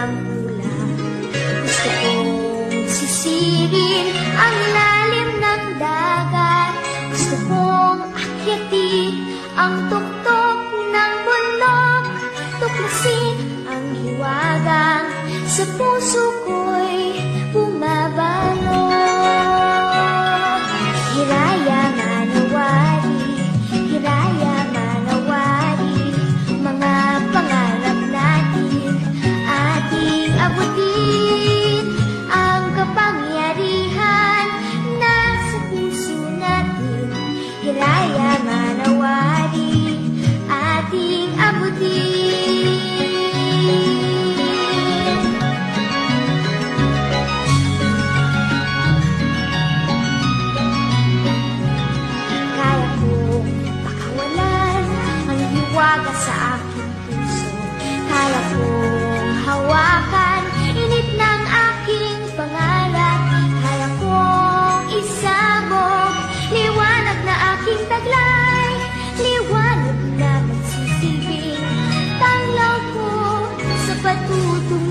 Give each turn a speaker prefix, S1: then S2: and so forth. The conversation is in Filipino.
S1: ng ulan. Gusto kong sisirin ang lalim ng dagat. Gusto kong akyatin ang tuktok ng bundok. Tuklasin ang hiwagang sa puso ko'y bumabalot. Hiraya manawari, hiraya manawari, mga pangarap natin ating abutin. Ang kapangyarihan na sa puso natin, hiraya manawari, ating abutin. Kaya kong pakawalan ang hiwaga sa aking puso. Kaya kong hawakan init ng aking pangarap. Kaya kong isabog liwanag na aking taglay. Liwanag na magsisilbing tanglaw ko sa patutunguhan.